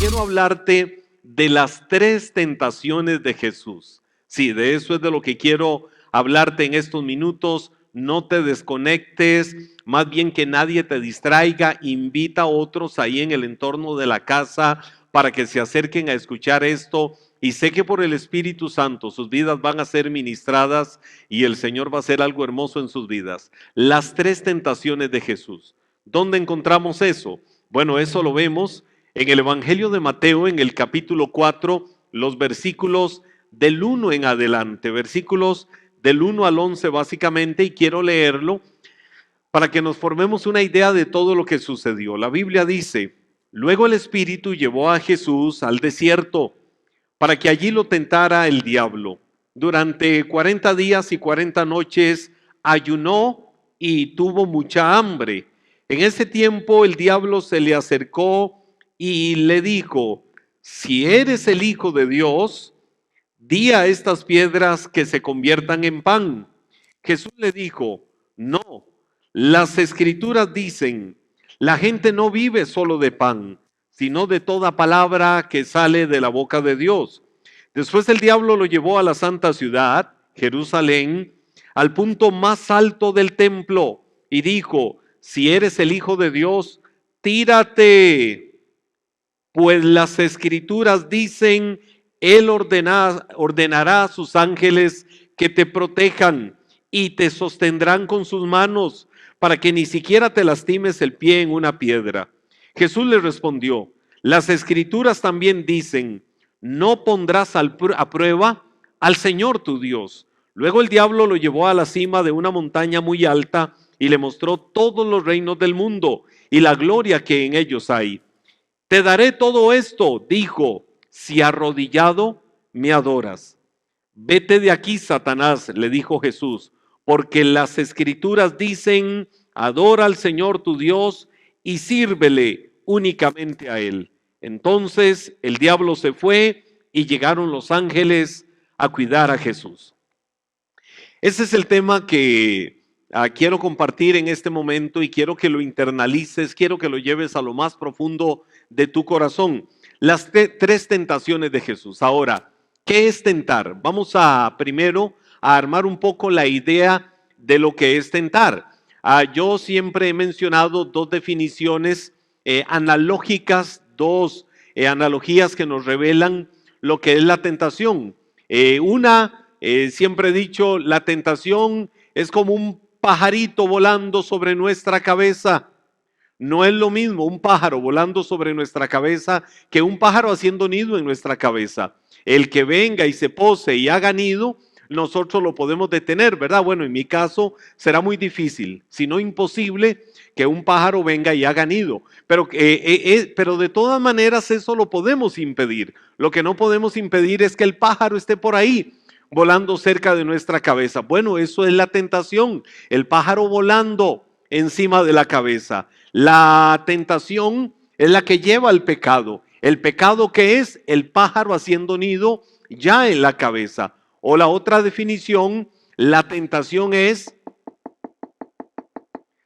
quiero hablarte de las tres tentaciones de Jesús. Sí, de eso es de lo que quiero hablarte en estos minutos. No te desconectes, más bien que nadie te distraiga. Invita a otros ahí en el entorno de la casa para que se acerquen a escuchar esto. Y sé que por el Espíritu Santo sus vidas van a ser ministradas y el Señor va a hacer algo hermoso en sus vidas. Las tres tentaciones de Jesús. ¿Dónde encontramos eso? Bueno, eso lo vemos en el Evangelio de Mateo, en el capítulo 4, los versículos del 1 en adelante, versículos del 1 al 11 básicamente, y quiero leerlo para que nos formemos una idea de todo lo que sucedió. La Biblia dice: luego el Espíritu llevó a Jesús al desierto para que allí lo tentara el diablo. Durante 40 días y 40 noches ayunó y tuvo mucha hambre. En ese tiempo el diablo se le acercó y le dijo: si eres el Hijo de Dios, di a estas piedras que se conviertan en pan. Jesús le dijo: no, las Escrituras dicen, la gente no vive solo de pan, sino de toda palabra que sale de la boca de Dios. Después el diablo lo llevó a la santa ciudad, Jerusalén, al punto más alto del templo, y dijo: si eres el Hijo de Dios, tírate, pues las Escrituras dicen, Él ordenará a sus ángeles que te protejan y te sostendrán con sus manos para que ni siquiera te lastimes el pie en una piedra. Jesús le respondió: las Escrituras también dicen, no pondrás a prueba al Señor tu Dios. Luego el diablo lo llevó a la cima de una montaña muy alta y le mostró todos los reinos del mundo y la gloria que en ellos hay. Te daré todo esto, dijo, si arrodillado me adoras. Vete de aquí, Satanás, le dijo Jesús, porque las Escrituras dicen, adora al Señor tu Dios y sírvele únicamente a Él. Entonces el diablo se fue y llegaron los ángeles a cuidar a Jesús. Ese es el tema que quiero compartir en este momento y quiero que lo internalices, quiero que lo lleves a lo más profundo de tu corazón. Las tres tentaciones de Jesús. Ahora, ¿qué es tentar? Vamos primero a armar un poco la idea de lo que es tentar. Yo siempre he mencionado dos definiciones analógicas, dos analogías que nos revelan lo que es la tentación. Siempre he dicho, la tentación es como un pajarito volando sobre nuestra cabeza. No es lo mismo un pájaro volando sobre nuestra cabeza que un pájaro haciendo nido en nuestra cabeza. El que venga y se pose y haga nido, nosotros lo podemos detener, ¿verdad? Bueno, en mi caso será muy difícil, si no imposible, que un pájaro venga y haga nido. Pero de todas maneras eso lo podemos impedir. Lo que no podemos impedir es que el pájaro esté por ahí, volando cerca de nuestra cabeza. Bueno, eso es la tentación, el pájaro volando encima de la cabeza. La tentación es la que lleva al pecado. El pecado, que es el pájaro haciendo nido ya en la cabeza. O la otra definición, la tentación es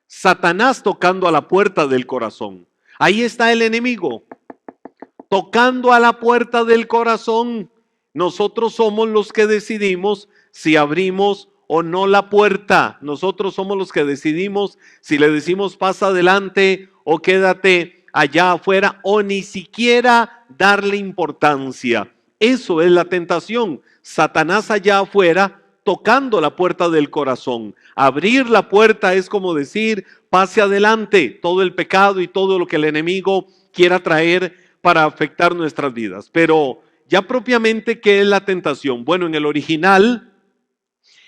Satanás tocando a la puerta del corazón. Ahí está el enemigo, tocando a la puerta del corazón. Nosotros somos los que decidimos si abrimos o no la puerta. Nosotros somos los que decidimos si le decimos pasa adelante o quédate allá afuera, o ni siquiera darle importancia. Eso es la tentación. Satanás allá afuera tocando la puerta del corazón. Abrir la puerta es como decir, pase adelante todo el pecado y todo lo que el enemigo quiera traer para afectar nuestras vidas. Pero ya propiamente, ¿qué es la tentación? Bueno, en el original,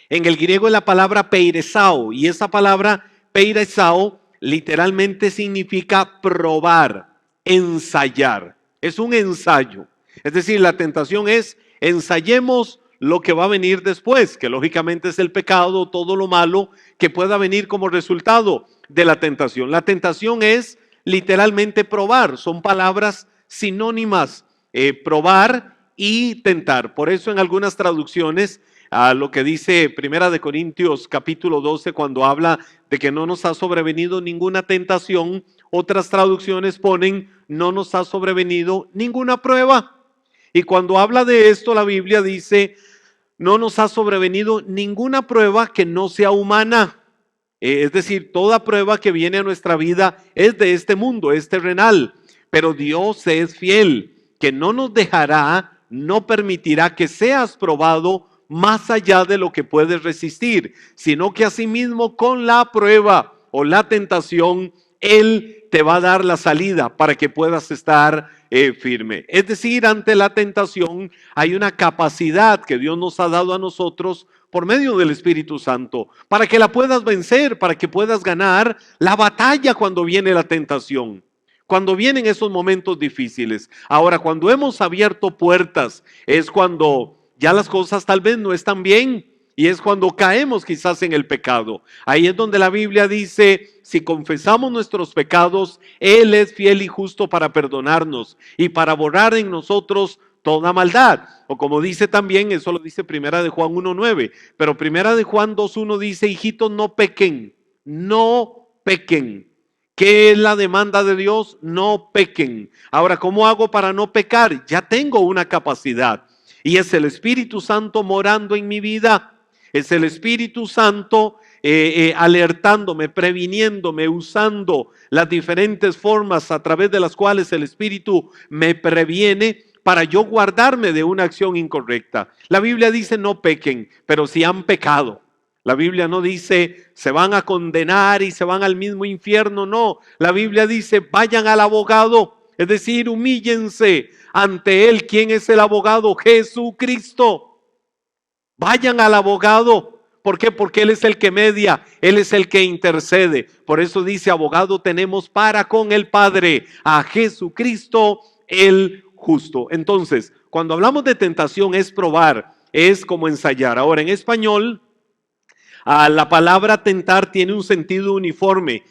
en el griego es la palabra peirezao, y esa palabra peirezao literalmente significa probar, ensayar. Es un ensayo. Es decir, la tentación es ensayemos lo que va a venir después, que lógicamente es el pecado, todo lo malo que pueda venir como resultado de la tentación. La tentación es literalmente probar, son palabras sinónimas, probar y tentar. Por eso en algunas traducciones, lo que dice Primera de Corintios capítulo 12, cuando habla de que no nos ha sobrevenido ninguna tentación otras traducciones ponen, no nos ha sobrevenido ninguna prueba. Y cuando habla de esto, la Biblia dice, no nos ha sobrevenido ninguna prueba que no sea humana. Es decir, toda prueba que viene a nuestra vida es de este mundo, es terrenal. Pero Dios es fiel, que no nos dejará, no permitirá que seas probado más allá de lo que puedes resistir, sino que asimismo con la prueba o la tentación, Él te va a dar la salida para que puedas estar firme. Es decir, ante la tentación hay una capacidad que Dios nos ha dado a nosotros por medio del Espíritu Santo, para que la puedas vencer, para que puedas ganar la batalla cuando viene la tentación, cuando vienen esos momentos difíciles. Ahora, cuando hemos abierto puertas, es cuando ya las cosas tal vez no están bien, y es cuando caemos quizás en el pecado. Ahí es donde la Biblia dice, si confesamos nuestros pecados, Él es fiel y justo para perdonarnos y para borrar en nosotros toda maldad. O como dice también, eso lo dice Primera de Juan 1:9, pero Primera de Juan 2:1 dice, hijitos, no pequen, no pequen. ¿Qué es la demanda de Dios? No pequen. Ahora, ¿cómo hago para no pecar? Ya tengo una capacidad y es el Espíritu Santo morando en mi vida. Es el Espíritu Santo alertándome, previniéndome, usando las diferentes formas a través de las cuales el Espíritu me previene para yo guardarme de una acción incorrecta. La Biblia dice no pequen, pero si han pecado. La Biblia no dice se van a condenar y se van al mismo infierno, no. La Biblia dice vayan al abogado, es decir, humíllense ante Él. ¿Quién es el abogado? Jesucristo. Vayan al abogado. ¿Por qué? Porque Él es el que media, Él es el que intercede. Por eso dice, abogado tenemos para con el Padre, a Jesucristo el justo. Entonces, cuando hablamos de tentación es probar, es como ensayar. Ahora, en español, la palabra tentar tiene un sentido uniforme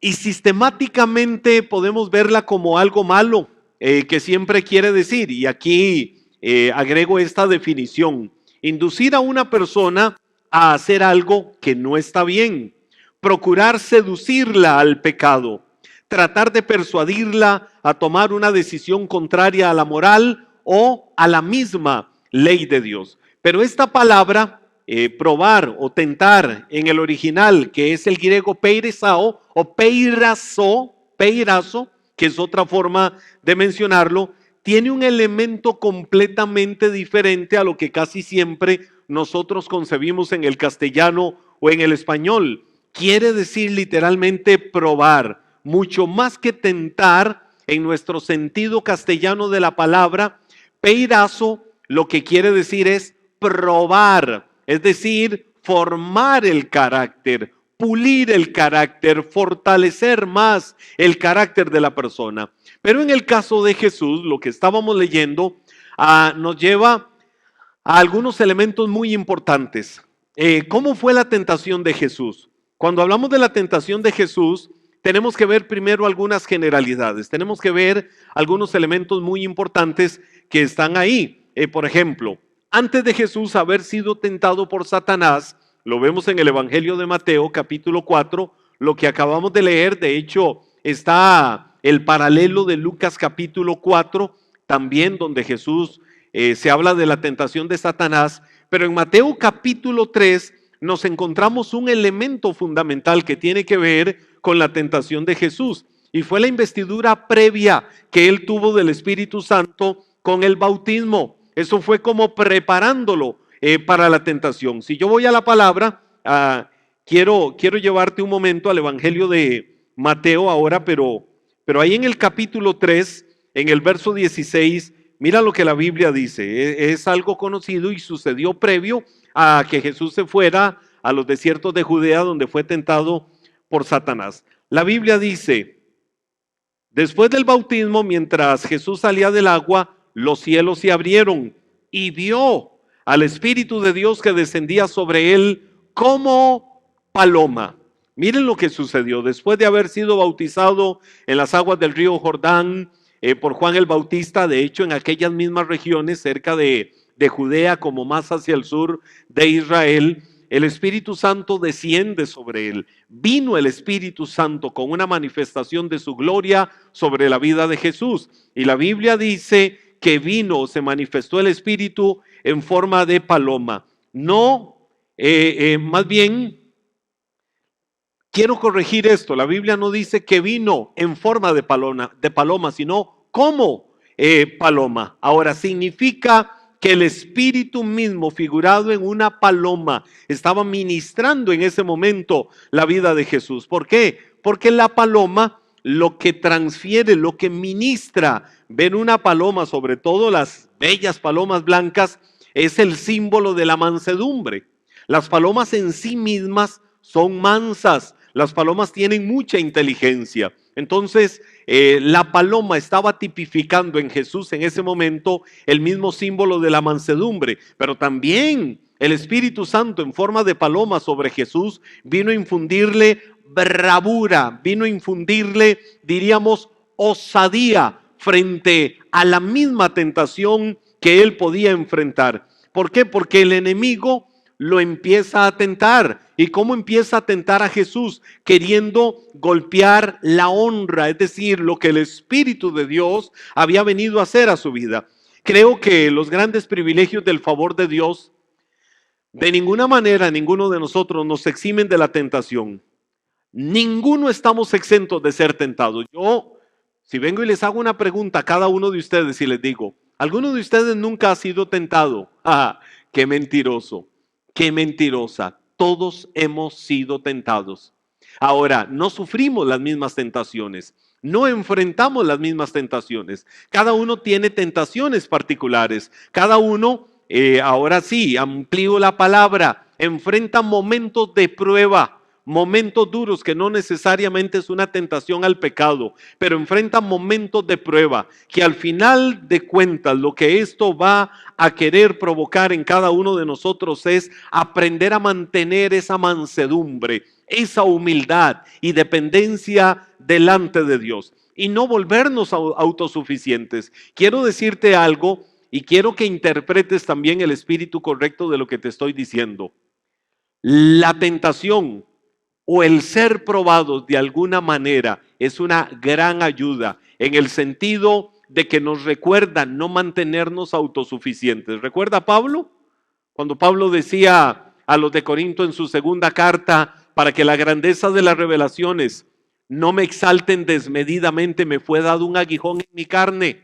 y sistemáticamente podemos verla como algo malo, que siempre quiere decir, y aquí agrego esta definición: inducir a una persona a hacer algo que no está bien, procurar seducirla al pecado, tratar de persuadirla a tomar una decisión contraria a la moral o a la misma ley de Dios. Pero esta palabra, probar o tentar en el original, que es el griego peirasao o peirazo, que es otra forma de mencionarlo, tiene un elemento completamente diferente a lo que casi siempre nosotros concebimos en el castellano o en el español. Quiere decir literalmente probar, mucho más que tentar en nuestro sentido castellano de la palabra. Peirazo lo que quiere decir es probar, es decir, formar el carácter, pulir el carácter, fortalecer más el carácter de la persona. Pero en el caso de Jesús, lo que estábamos leyendo nos lleva a algunos elementos muy importantes. ¿Cómo fue la tentación de Jesús? Cuando hablamos de la tentación de Jesús, tenemos que ver primero algunas generalidades, tenemos que ver algunos elementos muy importantes que están ahí. Por ejemplo, antes de Jesús haber sido tentado por Satanás, lo vemos en el Evangelio de Mateo capítulo 4, lo que acabamos de leer. De hecho está el paralelo de Lucas capítulo 4, también donde Jesús se habla de la tentación de Satanás. Pero en Mateo capítulo 3 nos encontramos un elemento fundamental que tiene que ver con la tentación de Jesús, y fue la investidura previa que él tuvo del Espíritu Santo con el bautismo. Eso fue como preparándolo para la tentación. Si yo voy a la palabra, quiero llevarte un momento al Evangelio de Mateo ahora, pero ahí en el capítulo 3, en el verso 16, mira lo que la Biblia dice. Es algo conocido y sucedió previo a que Jesús se fuera a los desiertos de Judea, donde fue tentado por Satanás. La Biblia dice, después del bautismo, mientras Jesús salía del agua, los cielos se abrieron y vio al Espíritu de Dios que descendía sobre él como paloma. Miren lo que sucedió. Después de haber sido bautizado en las aguas del río Jordán por Juan el Bautista, de hecho en aquellas mismas regiones cerca de Judea, como más hacia el sur de Israel, el Espíritu Santo desciende sobre él. Vino el Espíritu Santo con una manifestación de su gloria sobre la vida de Jesús. Y la Biblia dice que vino, se manifestó el Espíritu en forma de paloma. No, más bien, quiero corregir esto. La Biblia no dice que vino en forma de paloma, sino como paloma. Ahora, significa que el Espíritu mismo, figurado en una paloma, estaba ministrando en ese momento la vida de Jesús. ¿Por qué? Porque la paloma lo que transfiere, lo que ministra, ver una paloma, sobre todo las bellas palomas blancas, es el símbolo de la mansedumbre. Las palomas en sí mismas son mansas. Las palomas tienen mucha inteligencia. Entonces, la paloma estaba tipificando en Jesús en ese momento el mismo símbolo de la mansedumbre, pero también el Espíritu Santo en forma de paloma sobre Jesús vino a infundirle bravura, vino a infundirle, diríamos, osadía frente a la misma tentación que él podía enfrentar. ¿Por qué? Porque el enemigo lo empieza a tentar. ¿Y cómo empieza a tentar a Jesús? Queriendo golpear la honra, es decir, lo que el Espíritu de Dios había venido a hacer a su vida. Creo que los grandes privilegios del favor de Dios, de ninguna manera ninguno de nosotros nos eximen de la tentación. Ninguno estamos exentos de ser tentados. Yo, si vengo y les hago una pregunta a cada uno de ustedes y les digo, ¿alguno de ustedes nunca ha sido tentado? ¡Ah, qué mentiroso! ¡Qué mentirosa! Todos hemos sido tentados. Ahora, no sufrimos las mismas tentaciones, no enfrentamos las mismas tentaciones. Cada uno tiene tentaciones particulares. Cada uno, ahora sí, amplío la palabra, enfrenta momentos de prueba, momentos duros que no necesariamente es una tentación al pecado, pero enfrenta momentos de prueba que al final de cuentas lo que esto va a querer provocar en cada uno de nosotros es aprender a mantener esa mansedumbre, esa humildad y dependencia delante de Dios y no volvernos autosuficientes. Quiero decirte algo y quiero que interpretes también el espíritu correcto de lo que te estoy diciendo. La tentación o el ser probados de alguna manera es una gran ayuda en el sentido de que nos recuerda no mantenernos autosuficientes. ¿Recuerda Pablo? Cuando Pablo decía a los de Corinto en su segunda carta, para que la grandeza de las revelaciones no me exalten desmedidamente, me fue dado un aguijón en mi carne,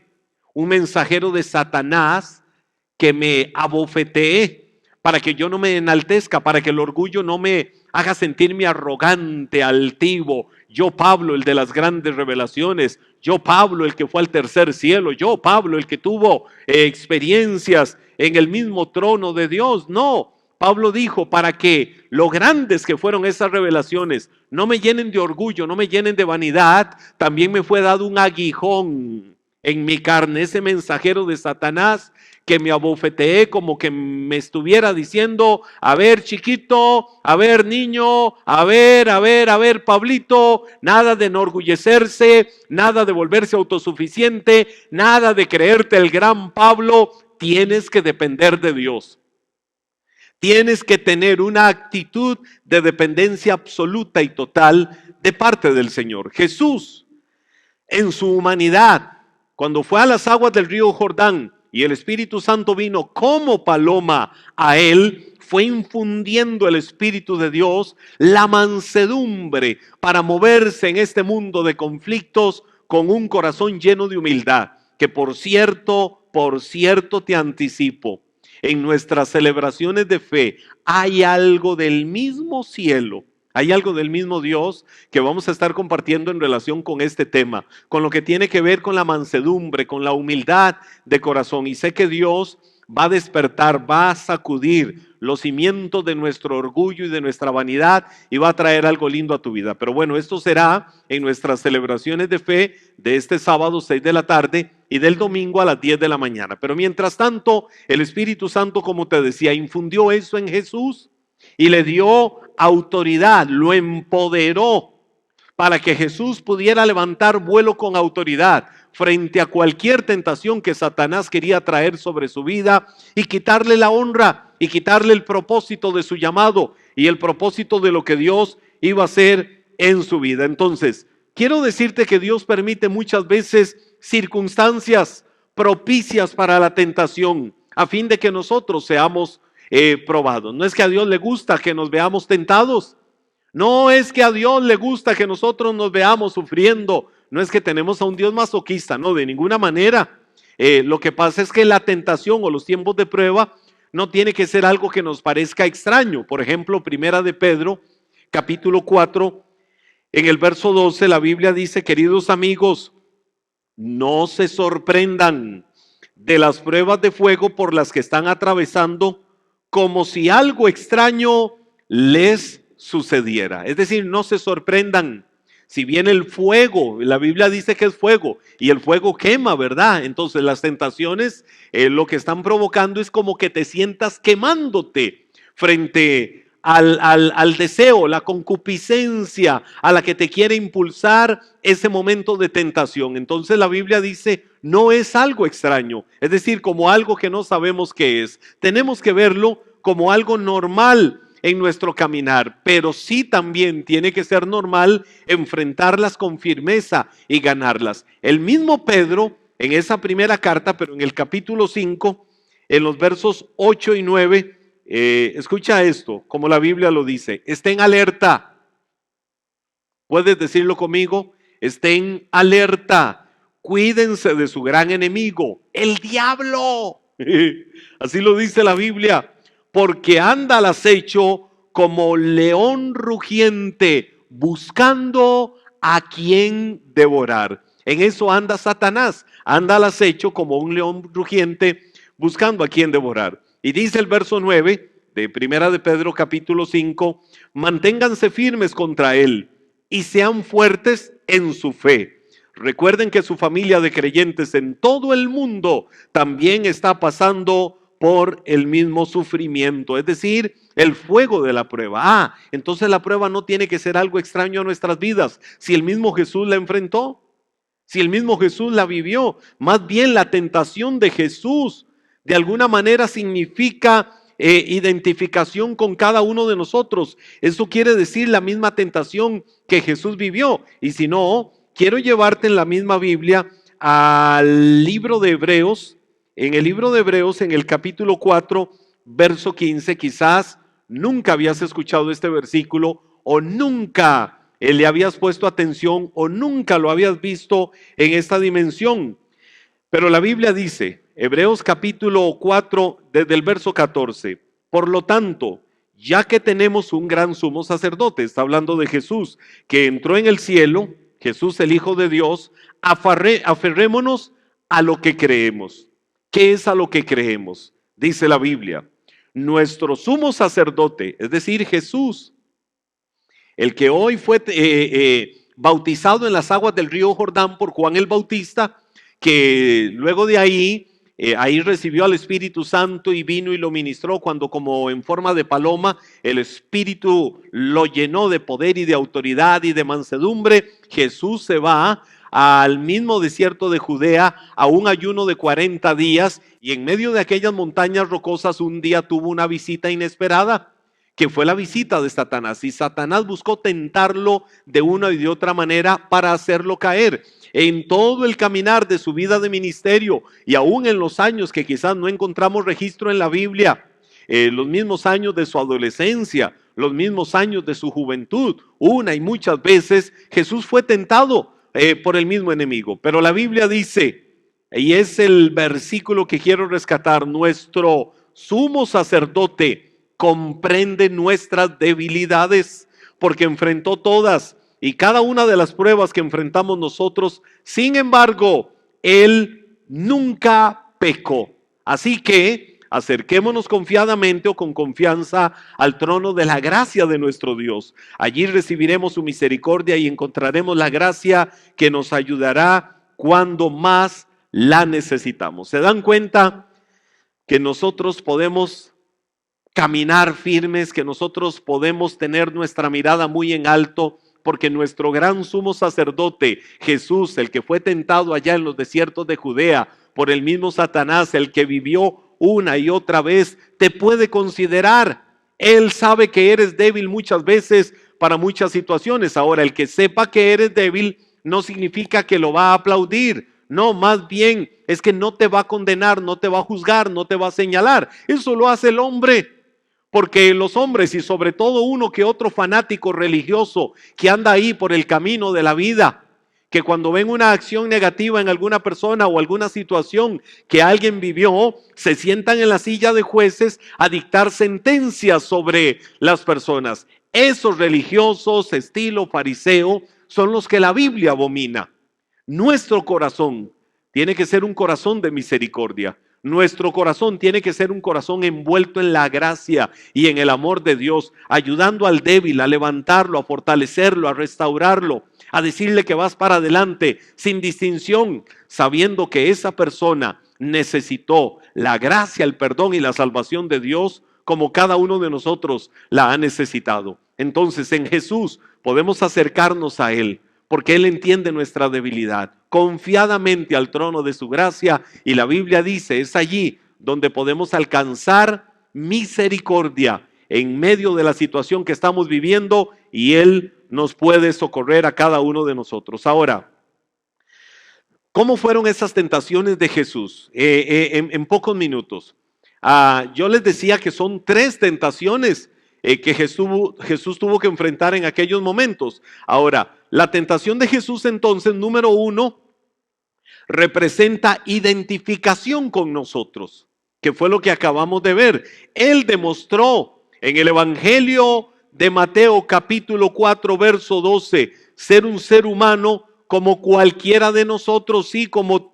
un mensajero de Satanás que me abofeteé, para que yo no me enaltezca, para que el orgullo no me haga sentirme arrogante, altivo. Yo, Pablo, el de las grandes revelaciones. Yo, Pablo, el que fue al tercer cielo. Yo, Pablo, el que tuvo experiencias en el mismo trono de Dios. No, Pablo dijo, para que lo grandes que fueron esas revelaciones no me llenen de orgullo, no me llenen de vanidad, también me fue dado un aguijón en mi carne, ese mensajero de Satanás que me abofeteé como que me estuviera diciendo, a ver chiquito, a ver niño, a ver Pablito, nada de enorgullecerse, nada de volverse autosuficiente, nada de creerte el gran Pablo, tienes que depender de Dios. Tienes que tener una actitud de dependencia absoluta y total de parte del Señor. Jesús, en su humanidad, cuando fue a las aguas del río Jordán y el Espíritu Santo vino como paloma a él, fue infundiendo el Espíritu de Dios la mansedumbre para moverse en este mundo de conflictos con un corazón lleno de humildad. Que por cierto te anticipo, en nuestras celebraciones de fe hay algo del mismo cielo, hay algo del mismo Dios que vamos a estar compartiendo en relación con este tema, con lo que tiene que ver con la mansedumbre, con la humildad de corazón. Y sé que Dios va a despertar, va a sacudir los cimientos de nuestro orgullo y de nuestra vanidad y va a traer algo lindo a tu vida. Pero bueno, esto será en nuestras celebraciones de fe de este sábado 6 de la tarde y del domingo a las 10 de la mañana. Pero mientras tanto, el Espíritu Santo, como te decía, infundió eso en Jesús y le dio autoridad, lo empoderó para que Jesús pudiera levantar vuelo con autoridad frente a cualquier tentación que Satanás quería traer sobre su vida y quitarle la honra y quitarle el propósito de su llamado y el propósito de lo que Dios iba a hacer en su vida. Entonces, quiero decirte que Dios permite muchas veces circunstancias propicias para la tentación, a fin de que nosotros seamos probados. No es que a Dios le gusta que nos veamos tentados, no es que a Dios le gusta que nosotros nos veamos sufriendo, no es que tenemos a un Dios masoquista, no, de ninguna manera. Lo que pasa es que la tentación o los tiempos de prueba no tiene que ser algo que nos parezca extraño. Por ejemplo, Primera de Pedro, capítulo 4, en el verso 12, la Biblia dice: queridos amigos, no se sorprendan de las pruebas de fuego por las que están atravesando, como si algo extraño les sucediera. Es decir, no se sorprendan. Si viene el fuego, la Biblia dice que es fuego y el fuego quema, ¿verdad? Entonces las tentaciones lo que están provocando es como que te sientas quemándote frente al deseo, la concupiscencia a la que te quiere impulsar ese momento de tentación. Entonces la Biblia dice, no es algo extraño, es decir, como algo que no sabemos qué es. Tenemos que verlo como algo normal en nuestro caminar, pero sí también tiene que ser normal enfrentarlas con firmeza y ganarlas. El mismo Pedro, en esa primera carta, pero en el capítulo 5, en los versos 8 y 9, escucha esto, como la Biblia lo dice: estén alerta. ¿Puedes decirlo conmigo? Estén alerta, cuídense de su gran enemigo, el diablo. Así lo dice la Biblia, porque anda al acecho como león rugiente, buscando a quien devorar. En eso anda Satanás, anda al acecho como un león rugiente, buscando a quien devorar. Y dice el verso 9 de Primera de Pedro capítulo 5, manténganse firmes contra él y sean fuertes en su fe. Recuerden que su familia de creyentes en todo el mundo también está pasando por el mismo sufrimiento, es decir, el fuego de la prueba. Entonces la prueba no tiene que ser algo extraño a nuestras vidas. Si el mismo Jesús la enfrentó, si el mismo Jesús la vivió, más bien la tentación de Jesús de alguna manera significa identificación con cada uno de nosotros. Eso quiere decir la misma tentación que Jesús vivió. Y si no, quiero llevarte en la misma Biblia al libro de Hebreos. En el libro de Hebreos, en el capítulo 4, verso 15, quizás nunca habías escuchado este versículo o nunca le habías puesto atención o nunca lo habías visto en esta dimensión. Pero la Biblia dice, Hebreos capítulo 4, desde el verso 14, por lo tanto, ya que tenemos un gran sumo sacerdote, está hablando de Jesús, que entró en el cielo, Jesús el Hijo de Dios, aferrémonos a lo que creemos. ¿Qué es a lo que creemos? Dice la Biblia, nuestro sumo sacerdote, es decir, Jesús, el que hoy fue bautizado en las aguas del río Jordán por Juan el Bautista, que luego de ahí recibió al Espíritu Santo y vino y lo ministró cuando, como en forma de paloma, el Espíritu lo llenó de poder y de autoridad y de mansedumbre. Jesús se va al mismo desierto de Judea a un ayuno de 40 días y en medio de aquellas montañas rocosas un día tuvo una visita inesperada, que fue la visita de Satanás, y Satanás buscó tentarlo de una y de otra manera para hacerlo caer. En todo el caminar de su vida de ministerio y aún en los años que quizás no encontramos registro en la Biblia, los mismos años de su adolescencia, los mismos años de su juventud, una y muchas veces Jesús fue tentado por el mismo enemigo. Pero la Biblia dice, y es el versículo que quiero rescatar, nuestro sumo sacerdote comprende nuestras debilidades, porque enfrentó todas y cada una de las pruebas que enfrentamos nosotros. Sin embargo, Él nunca pecó. Así que acerquémonos confiadamente o con confianza al trono de la gracia de nuestro Dios. Allí recibiremos su misericordia y encontraremos la gracia que nos ayudará cuando más la necesitamos. ¿Se dan cuenta que nosotros podemos caminar firmes, que nosotros podemos tener nuestra mirada muy en alto? Porque nuestro gran sumo sacerdote, Jesús, el que fue tentado allá en los desiertos de Judea por el mismo Satanás, el que vivió una y otra vez, te puede considerar. Él sabe que eres débil muchas veces para muchas situaciones. Ahora, el que sepa que eres débil no significa que lo va a aplaudir. No, más bien es que no te va a condenar, no te va a juzgar, no te va a señalar. Eso lo hace el hombre. Porque los hombres, y sobre todo uno que otro fanático religioso que anda ahí por el camino de la vida, que cuando ven una acción negativa en alguna persona o alguna situación que alguien vivió, se sientan en la silla de jueces a dictar sentencias sobre las personas. Esos religiosos estilo fariseo son los que la Biblia abomina. Nuestro corazón tiene que ser un corazón de misericordia. Nuestro corazón tiene que ser un corazón envuelto en la gracia y en el amor de Dios, ayudando al débil, a levantarlo, a fortalecerlo, a restaurarlo, a decirle que vas para adelante sin distinción, sabiendo que esa persona necesitó la gracia, el perdón y la salvación de Dios como cada uno de nosotros la ha necesitado. Entonces, en Jesús podemos acercarnos a Él, porque Él entiende nuestra debilidad, confiadamente al trono de su gracia, y la Biblia dice, es allí donde podemos alcanzar misericordia en medio de la situación que estamos viviendo, y Él nos puede socorrer a cada uno de nosotros. Ahora, ¿cómo fueron esas tentaciones de Jesús? En pocos minutos. Yo les decía que son 3 tentaciones que Jesús tuvo que enfrentar en aquellos momentos. Ahora, la tentación de Jesús entonces, número 1, representa identificación con nosotros, que fue lo que acabamos de ver. Él demostró en el Evangelio de Mateo capítulo 4 verso 12 ser un ser humano como cualquiera de nosotros, y como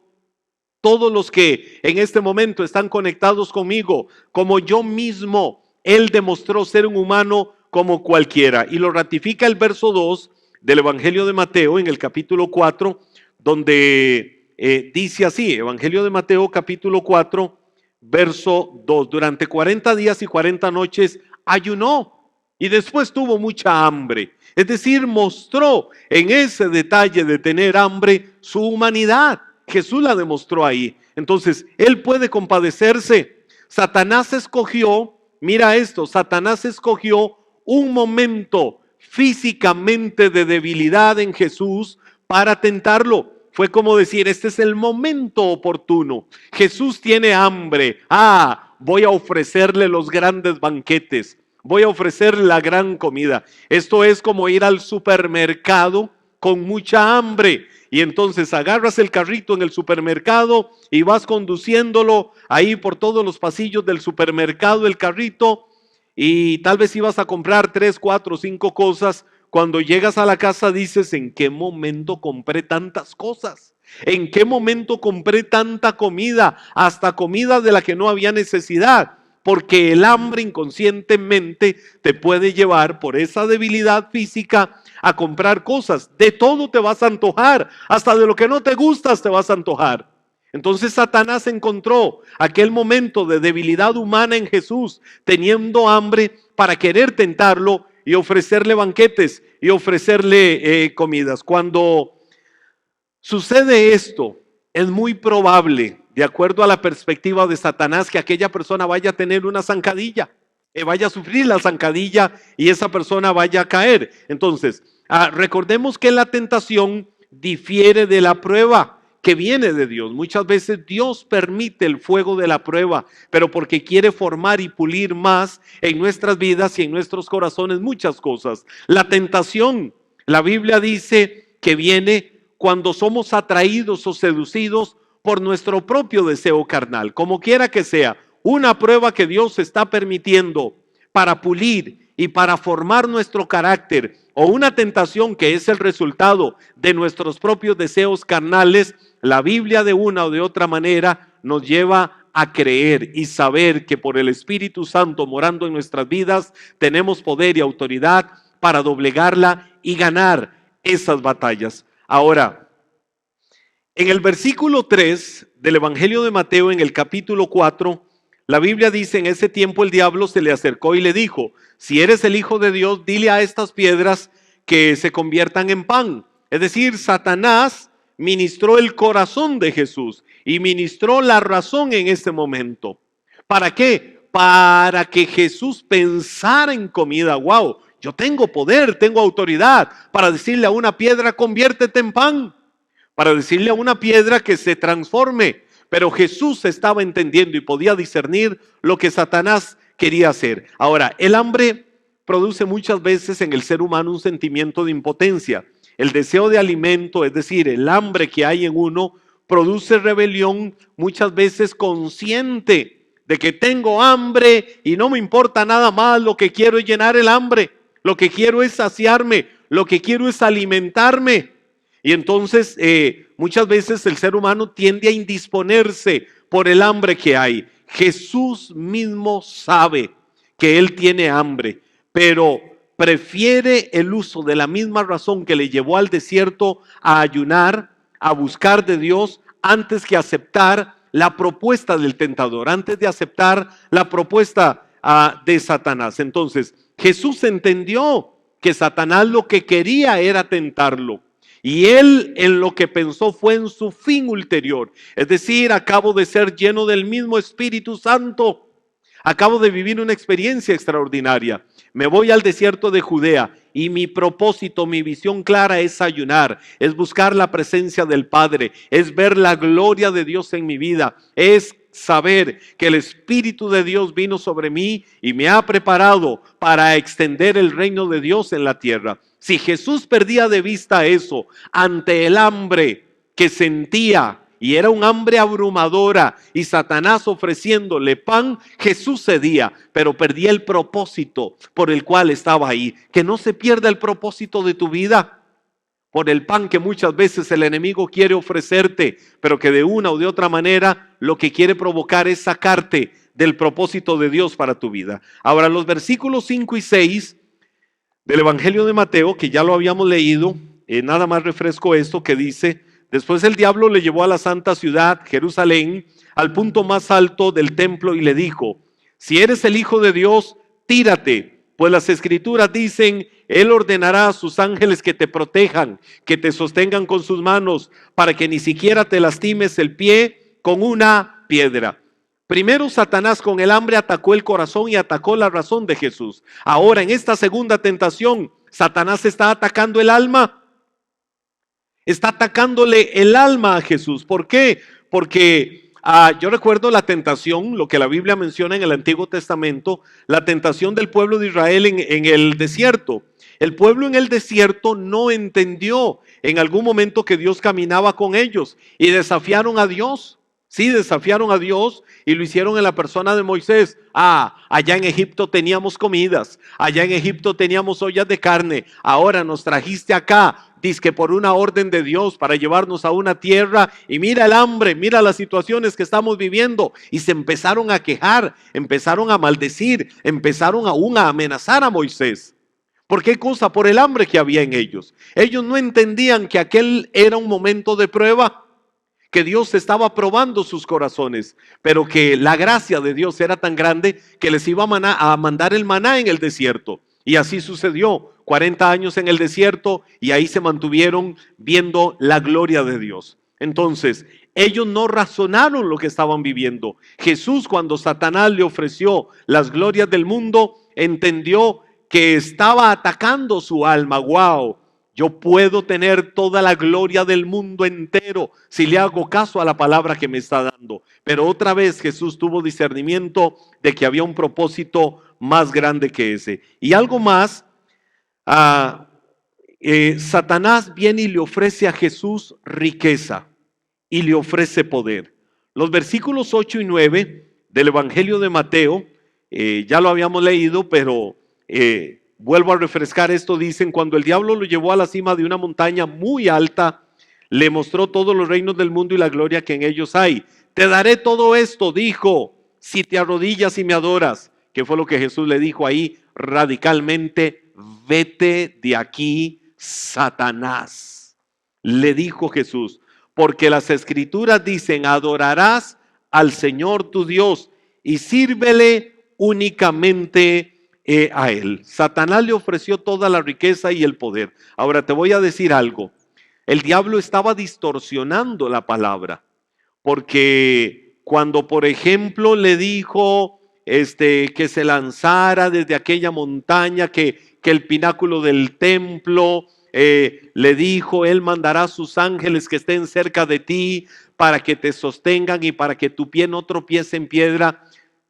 todos los que en este momento están conectados conmigo, como yo mismo. Él demostró ser un humano como cualquiera, y lo ratifica el verso 2 del Evangelio de Mateo en el capítulo 4, donde dice así, Evangelio de Mateo capítulo 4, verso 2, durante 40 días y 40 noches ayunó y después tuvo mucha hambre. Es decir, mostró en ese detalle de tener hambre su humanidad. Jesús la demostró ahí. Entonces, Él puede compadecerse. Satanás escogió, mira esto, Satanás escogió un momento físicamente de debilidad en Jesús para tentarlo. Fue como decir, este es el momento oportuno. Jesús tiene hambre. Voy a ofrecerle los grandes banquetes. Voy a ofrecerle la gran comida. Esto es como ir al supermercado con mucha hambre. Y entonces agarras el carrito en el supermercado y vas conduciéndolo ahí por todos los pasillos del supermercado, el carrito, y tal vez ibas a comprar 3, 4, 5 cosas. Cuando llegas a la casa dices, ¿en qué momento compré tantas cosas? ¿En qué momento compré tanta comida? Hasta comida de la que no había necesidad. Porque el hambre inconscientemente te puede llevar por esa debilidad física a comprar cosas. De todo te vas a antojar, hasta de lo que no te gustas te vas a antojar. Entonces Satanás encontró aquel momento de debilidad humana en Jesús, teniendo hambre, para querer tentarlo y ofrecerle banquetes y ofrecerle comidas. Cuando sucede esto, es muy probable, de acuerdo a la perspectiva de Satanás, que aquella persona vaya a tener una zancadilla, vaya a sufrir la zancadilla y esa persona vaya a caer. Entonces, recordemos que la tentación difiere de la prueba que viene de Dios. Muchas veces Dios permite el fuego de la prueba, pero porque quiere formar y pulir más en nuestras vidas y en nuestros corazones muchas cosas. La tentación, la Biblia dice que viene cuando somos atraídos o seducidos por nuestro propio deseo carnal. Como quiera que sea, una prueba que Dios está permitiendo para pulir y para formar nuestro carácter, o una tentación que es el resultado de nuestros propios deseos carnales, la Biblia de una o de otra manera nos lleva a creer y saber que por el Espíritu Santo morando en nuestras vidas tenemos poder y autoridad para doblegarla y ganar esas batallas. Ahora, en el versículo 3 del Evangelio de Mateo, en el capítulo 4, la Biblia dice, en ese tiempo el diablo se le acercó y le dijo, si eres el Hijo de Dios, dile a estas piedras que se conviertan en pan. Es decir, Satanás ministró el corazón de Jesús y ministró la razón en ese momento. ¿Para qué? Para que Jesús pensara en comida. Wow, yo tengo poder, tengo autoridad para decirle a una piedra, conviértete en pan, para decirle a una piedra que se transforme. Pero Jesús estaba entendiendo y podía discernir lo que Satanás quería hacer. Ahora, el hambre produce muchas veces en el ser humano un sentimiento de impotencia. El deseo de alimento, es decir, el hambre que hay en uno, produce rebelión muchas veces consciente de que tengo hambre y no me importa nada más, lo que quiero es llenar el hambre, lo que quiero es saciarme, lo que quiero es alimentarme. Y entonces muchas veces el ser humano tiende a indisponerse por el hambre que hay. Jesús mismo sabe que él tiene hambre, pero prefiere el uso de la misma razón que le llevó al desierto a ayunar, a buscar de Dios, antes que aceptar la propuesta del tentador, antes de aceptar la propuesta de Satanás. Entonces, Jesús entendió que Satanás lo que quería era tentarlo. Y él en lo que pensó fue en su fin ulterior. Es decir, acabo de ser lleno del mismo Espíritu Santo. Acabo de vivir una experiencia extraordinaria. Me voy al desierto de Judea y mi propósito, mi visión clara es ayunar, es buscar la presencia del Padre, es ver la gloria de Dios en mi vida, es saber que el Espíritu de Dios vino sobre mí y me ha preparado para extender el reino de Dios en la tierra. Si Jesús perdía de vista eso ante el hambre que sentía, y era un hambre abrumadora, y Satanás ofreciéndole pan, Jesús cedía, pero perdía el propósito por el cual estaba ahí. Que no se pierda el propósito de tu vida por el pan que muchas veces el enemigo quiere ofrecerte, pero que de una o de otra manera lo que quiere provocar es sacarte del propósito de Dios para tu vida. Ahora, los versículos 5 y 6 del Evangelio de Mateo, que ya lo habíamos leído, nada más refresco esto que dice: después el diablo le llevó a la santa ciudad, Jerusalén, al punto más alto del templo y le dijo: si eres el Hijo de Dios, tírate, pues las Escrituras dicen, Él ordenará a sus ángeles que te protejan, que te sostengan con sus manos, para que ni siquiera te lastimes el pie con una piedra. Primero Satanás con el hambre atacó el corazón y atacó la razón de Jesús. Ahora en esta segunda tentación, Satanás está atacando el alma. Está atacándole el alma a Jesús. ¿Por qué? Porque yo recuerdo la tentación, lo que la Biblia menciona en el Antiguo Testamento, la tentación del pueblo de Israel en el desierto. El pueblo en el desierto no entendió en algún momento que Dios caminaba con ellos y desafiaron a Dios. Sí, desafiaron a Dios y lo hicieron en la persona de Moisés. Allá en Egipto teníamos comidas, allá en Egipto teníamos ollas de carne, ahora nos trajiste acá, dizque por una orden de Dios para llevarnos a una tierra y mira el hambre, mira las situaciones que estamos viviendo. Y se empezaron a quejar, empezaron a maldecir, empezaron aún a amenazar a Moisés. ¿Por qué cosa? Por el hambre que había en ellos. Ellos no entendían que aquel era un momento de prueba, que Dios estaba probando sus corazones, pero que la gracia de Dios era tan grande que les iba a mandar el maná en el desierto. Y así sucedió, 40 años en el desierto, y ahí se mantuvieron viendo la gloria de Dios. Entonces, ellos no razonaron lo que estaban viviendo. Jesús, cuando Satanás le ofreció las glorias del mundo, entendió que estaba atacando su alma. ¡Wow! Yo puedo tener toda la gloria del mundo entero si le hago caso a la palabra que me está dando. Pero otra vez Jesús tuvo discernimiento de que había un propósito más grande que ese. Y algo más, Satanás viene y le ofrece a Jesús riqueza y le ofrece poder. Los versículos 8 y 9 del Evangelio de Mateo, ya lo habíamos leído, pero vuelvo a refrescar esto. Dicen: cuando el diablo lo llevó a la cima de una montaña muy alta, le mostró todos los reinos del mundo y la gloria que en ellos hay. Te daré todo esto, dijo, si te arrodillas y me adoras. ¿Qué fue lo que Jesús le dijo ahí radicalmente? Vete de aquí, Satanás. Le dijo Jesús, porque las Escrituras dicen: adorarás al Señor tu Dios y sírvele únicamente a Él. Satanás le ofreció toda la riqueza y el poder. Ahora te voy a decir algo. El diablo estaba distorsionando la palabra, porque Cuando, por ejemplo, le dijo que se lanzara desde aquella montaña, que el pináculo del templo, le dijo, Él mandará a sus ángeles que estén cerca de ti para que te sostengan y para que tu pie no tropiece en piedra.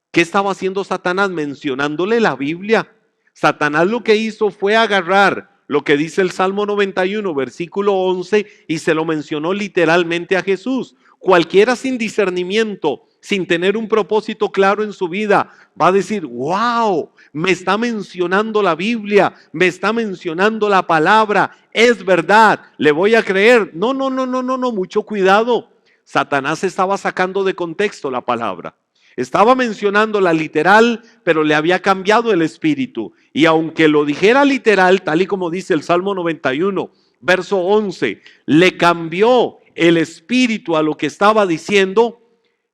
¿Qué estaba haciendo Satanás? Mencionándole la Biblia. Satanás lo que hizo fue agarrar lo que dice el Salmo 91, versículo 11, y se lo mencionó literalmente a Jesús. Cualquiera sin discernimiento, sin tener un propósito claro en su vida, va a decir, wow, me está mencionando la Biblia, me está mencionando la palabra, es verdad, le voy a creer. No, no, no, no, no, no, mucho cuidado. Satanás estaba sacando de contexto la palabra. Estaba mencionando la literal, pero le había cambiado el espíritu. Y aunque lo dijera literal, tal y como dice el Salmo 91, verso 11, le cambió el espíritu a lo que estaba diciendo.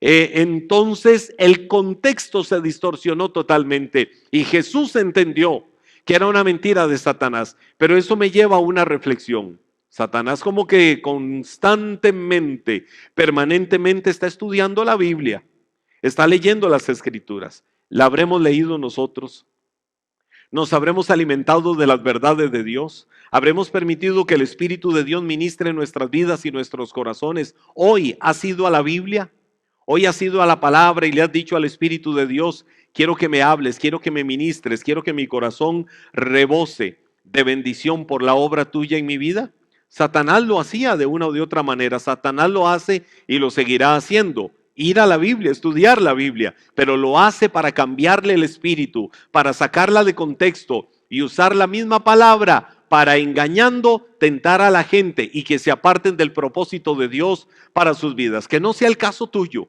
Entonces el contexto se distorsionó totalmente y Jesús entendió que era una mentira de Satanás. Pero eso me lleva a una reflexión. Satanás como que constantemente, permanentemente está estudiando la Biblia. Está leyendo las Escrituras. ¿La habremos leído nosotros? ¿Nos habremos alimentado de las verdades de Dios? ¿Habremos permitido que el Espíritu de Dios ministre en nuestras vidas y nuestros corazones? ¿Hoy has ido a la Biblia? ¿Hoy has ido a la palabra y le has dicho al Espíritu de Dios, quiero que me hables, quiero que me ministres, quiero que mi corazón rebose de bendición por la obra tuya en mi vida? Satanás lo hacía de una o de otra manera. Satanás lo hace y lo seguirá haciendo. Ir a la Biblia, estudiar la Biblia, pero lo hace para cambiarle el espíritu, para sacarla de contexto y usar la misma palabra para, engañando, tentar a la gente y que se aparten del propósito de Dios para sus vidas. Que no sea el caso tuyo,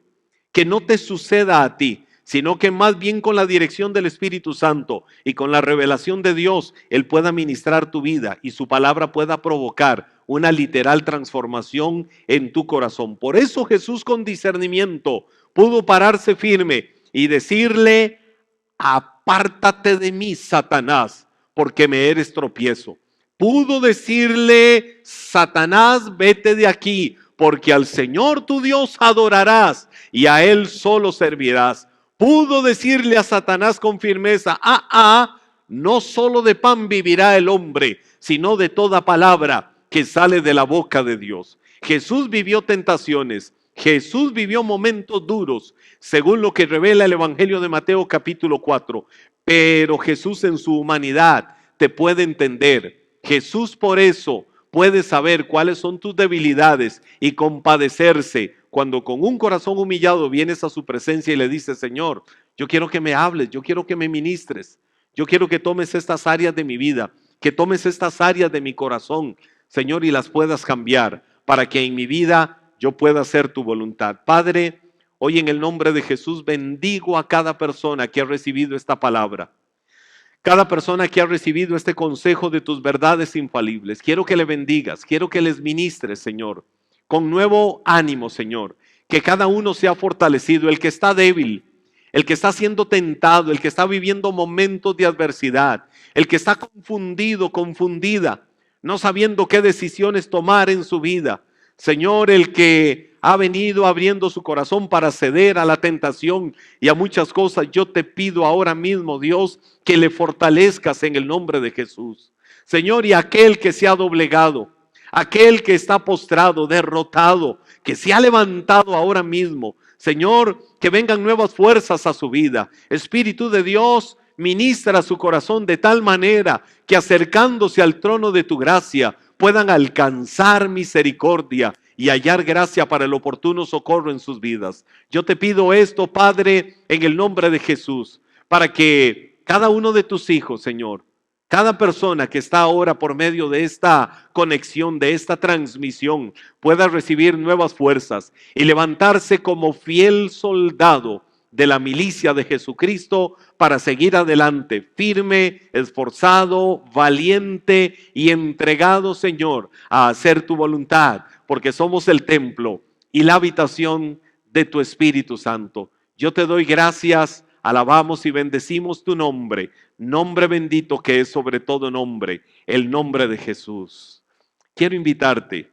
que no te suceda a ti, sino que más bien con la dirección del Espíritu Santo y con la revelación de Dios, Él pueda ministrar tu vida y su palabra pueda provocar una literal transformación en tu corazón. Por eso Jesús, con discernimiento, pudo pararse firme y decirle, apártate de mí, Satanás, porque me eres tropiezo. Pudo decirle, Satanás, vete de aquí, porque al Señor tu Dios adorarás y a Él solo servirás. Pudo decirle a Satanás con firmeza, no solo de pan vivirá el hombre, sino de toda palabra que sale de la boca de Dios. Jesús vivió tentaciones, Jesús vivió momentos duros, según lo que revela el Evangelio de Mateo capítulo 4, pero Jesús en su humanidad te puede entender. Jesús por eso puede saber cuáles son tus debilidades y compadecerse cuando con un corazón humillado vienes a su presencia y le dices, Señor, yo quiero que me hables, yo quiero que me ministres, yo quiero que tomes estas áreas de mi vida, que tomes estas áreas de mi corazón, Señor, y las puedas cambiar para que en mi vida yo pueda hacer tu voluntad. Padre, hoy en el nombre de Jesús bendigo a cada persona que ha recibido esta palabra. Cada persona que ha recibido este consejo de tus verdades infalibles, quiero que le bendigas, quiero que les ministres, Señor, con nuevo ánimo, Señor, que cada uno sea fortalecido, el que está débil, el que está siendo tentado, el que está viviendo momentos de adversidad, el que está confundido, confundida, no sabiendo qué decisiones tomar en su vida. Señor, el que ha venido abriendo su corazón para ceder a la tentación y a muchas cosas, yo te pido ahora mismo, Dios, que le fortalezcas en el nombre de Jesús. Señor, y aquel que se ha doblegado, aquel que está postrado, derrotado, que se ha levantado ahora mismo, Señor, que vengan nuevas fuerzas a su vida. Espíritu de Dios, ministra su corazón de tal manera que acercándose al trono de tu gracia puedan alcanzar misericordia y hallar gracia para el oportuno socorro en sus vidas. Yo te pido esto, Padre, en el nombre de Jesús, para que cada uno de tus hijos, Señor, cada persona que está ahora por medio de esta conexión, de esta transmisión, pueda recibir nuevas fuerzas y levantarse como fiel soldado de la milicia de Jesucristo para seguir adelante, firme, esforzado, valiente y entregado, Señor, a hacer tu voluntad, porque somos el templo y la habitación de tu Espíritu Santo. Yo te doy gracias, alabamos y bendecimos tu nombre, nombre bendito que es sobre todo nombre, el nombre de Jesús. Quiero invitarte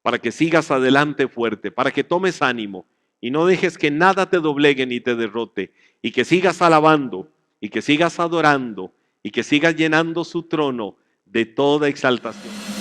para que sigas adelante fuerte, para que tomes ánimo y no dejes que nada te doblegue ni te derrote, y que sigas alabando, y que sigas adorando, y que sigas llenando su trono de toda exaltación.